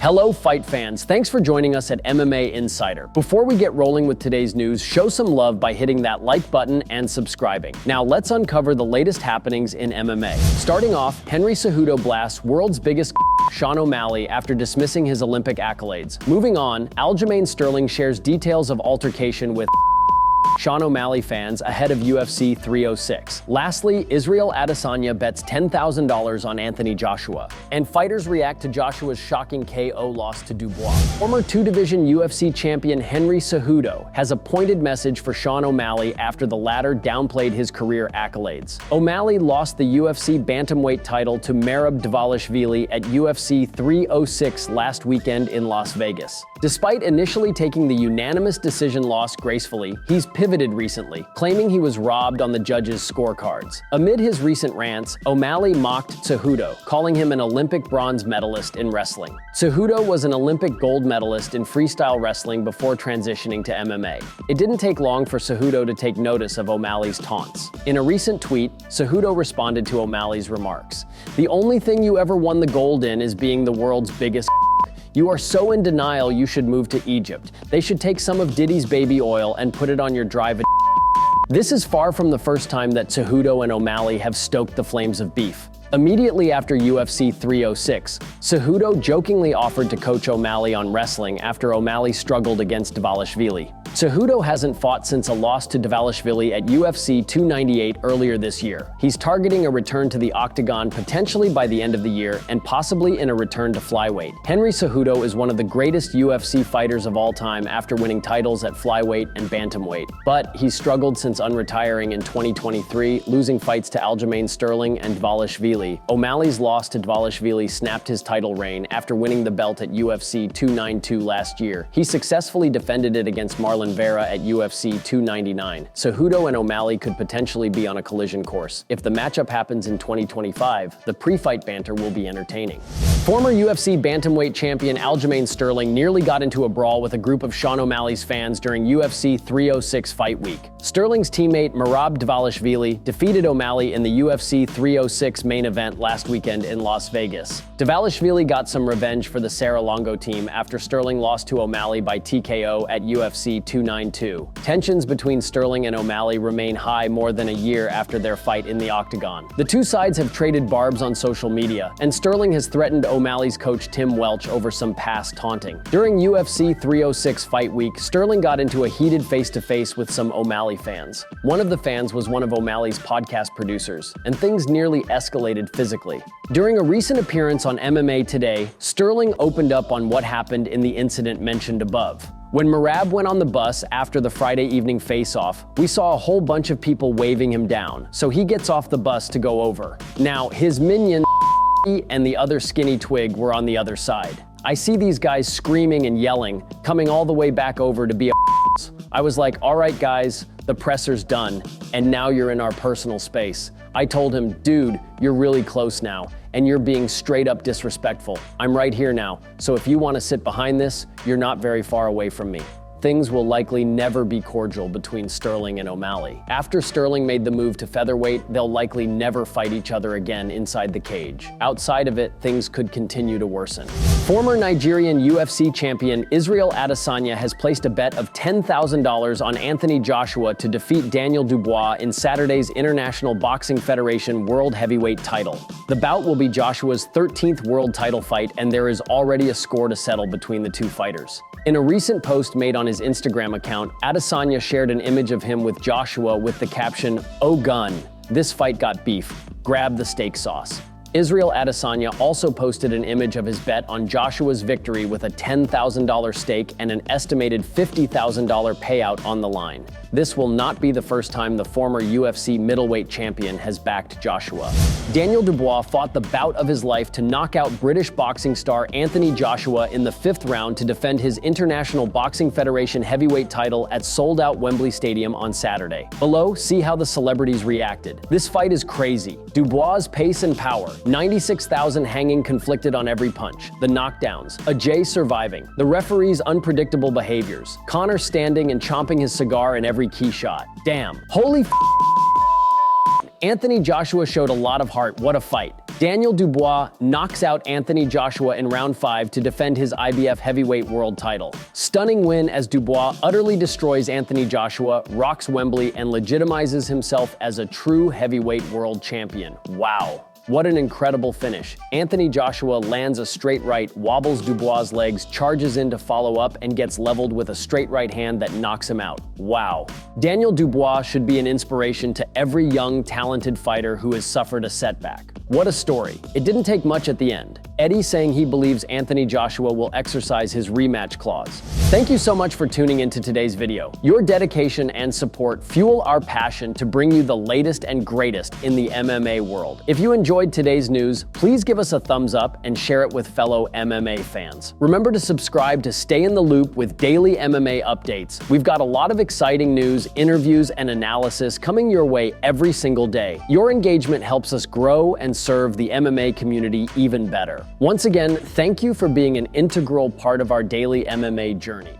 Hello fight fans, thanks for joining us at MMA Insider. Before we get rolling with today's news, show some love by hitting that like button and subscribing. Now let's uncover the latest happenings in MMA. Starting off, Henry Cejudo blasts world's biggest Sean O'Malley after dismissing his Olympic accolades. Moving on, Aljamain Sterling shares details of altercation with Sean O'Malley fans ahead of UFC 306. Lastly, Israel Adesanya bets $10,000 on Anthony Joshua. And fighters react to Joshua's shocking KO loss to Dubois. Former two-division UFC champion Henry Cejudo has a pointed message for Sean O'Malley after the latter downplayed his career accolades. O'Malley lost the UFC bantamweight title to Merab Dvalishvili at UFC 306 last weekend in Las Vegas. Despite initially taking the unanimous decision loss gracefully, he's pivoted recently, claiming he was robbed on the judges' scorecards. Amid his recent rants, O'Malley mocked Cejudo, calling him an Olympic bronze medalist in wrestling. Cejudo was an Olympic gold medalist in freestyle wrestling before transitioning to MMA. It didn't take long for Cejudo to take notice of O'Malley's taunts. In a recent tweet, Cejudo responded to O'Malley's remarks. "The only thing you ever won the gold in is being the world's biggest. You are so in denial you should move to Egypt. They should take some of Diddy's baby oil and put it on your drive." This is far from the first time that Cejudo and O'Malley have stoked the flames of beef. Immediately after UFC 306, Cejudo jokingly offered to coach O'Malley on wrestling after O'Malley struggled against Dvalishvili. Cejudo hasn't fought since a loss to Dvalishvili at UFC 298 earlier this year. He's targeting a return to the octagon potentially by the end of the year and possibly in a return to flyweight. Henry Cejudo is one of the greatest UFC fighters of all time after winning titles at flyweight and bantamweight. But he's struggled since unretiring in 2023, losing fights to Aljamain Sterling and Dvalishvili. O'Malley's loss to Dvalishvili snapped his title reign after winning the belt at UFC 292 last year. He successfully defended it against Marlon Vera at UFC 299. Cejudo and O'Malley could potentially be on a collision course. If the matchup happens in 2025, the pre-fight banter will be entertaining. Former UFC bantamweight champion Aljamain Sterling nearly got into a brawl with a group of Sean O'Malley's fans during UFC 306 fight week. Sterling's teammate Merab Dvalishvili defeated O'Malley in the UFC 306 main event last weekend in Las Vegas. Dvalishvili got some revenge for the Serra-Longo team after Sterling lost to O'Malley by TKO at UFC 292. Tensions between Sterling and O'Malley remain high more than a year after their fight in the octagon. The two sides have traded barbs on social media, and Sterling has threatened O'Malley's coach Tim Welch over some past taunting. During UFC 306 fight week, Sterling got into a heated face-to-face with some O'Malley fans. One of the fans was one of O'Malley's podcast producers, and things nearly escalated physically. During a recent appearance on MMA Today, Sterling opened up on what happened in the incident mentioned above. When Merab went on the bus after the Friday evening face-off, we saw a whole bunch of people waving him down, so he gets off the bus to go over. Now, his minion and the other skinny twig were on the other side. I see these guys screaming and yelling, coming all the way back over to be a I was like, all right guys, the presser's done, and now you're in our personal space. I told him, dude, you're really close now, and you're being straight up disrespectful. I'm right here now, so if you want to sit behind this, you're not very far away from me. Things will likely never be cordial between Sterling and O'Malley. After Sterling made the move to featherweight, they'll likely never fight each other again inside the cage. Outside of it, things could continue to worsen. Former Nigerian UFC champion Israel Adesanya has placed a bet of $10,000 on Anthony Joshua to defeat Daniel Dubois in Saturday's International Boxing Federation World Heavyweight title. The bout will be Joshua's 13th world title fight, and there is already a score to settle between the two fighters. In a recent post made on his Instagram account, Adesanya shared an image of him with Joshua with the caption, "Oh gun, this fight got beef. Grab the steak sauce." Israel Adesanya also posted an image of his bet on Joshua's victory with a $10,000 stake and an estimated $50,000 payout on the line. This will not be the first time the former UFC middleweight champion has backed Joshua. Daniel Dubois fought the bout of his life to knock out British boxing star Anthony Joshua in the 5th round to defend his International Boxing Federation heavyweight title at sold-out Wembley Stadium on Saturday. Below, see how the celebrities reacted. This fight is crazy. Dubois' pace and power, 96,000 hanging conflicted on every punch, the knockdowns, a J surviving, the referee's unpredictable behaviors, Conor standing and chomping his cigar in every key shot. Damn. Holy Anthony Joshua showed a lot of heart. What a fight. Daniel Dubois knocks out Anthony Joshua in round 5 to defend his IBF heavyweight world title. Stunning win as Dubois utterly destroys Anthony Joshua, rocks Wembley, and legitimizes himself as a true heavyweight world champion. Wow. What an incredible finish. Anthony Joshua lands a straight right, wobbles Dubois' legs, charges in to follow up, and gets leveled with a straight right hand that knocks him out. Wow. Daniel Dubois should be an inspiration to every young, talented fighter who has suffered a setback. What a story. It didn't take much at the end. Eddie saying he believes Anthony Joshua will exercise his rematch clause. Thank you so much for tuning into today's video. Your dedication and support fuel our passion to bring you the latest and greatest in the MMA world. If you enjoyed today's news, please give us a thumbs up and share it with fellow MMA fans. Remember to subscribe to stay in the loop with daily MMA updates. We've got a lot of exciting news, interviews, and analysis coming your way every single day. Your engagement helps us grow and serve the MMA community even better. Once again, thank you for being an integral part of our daily MMA journey.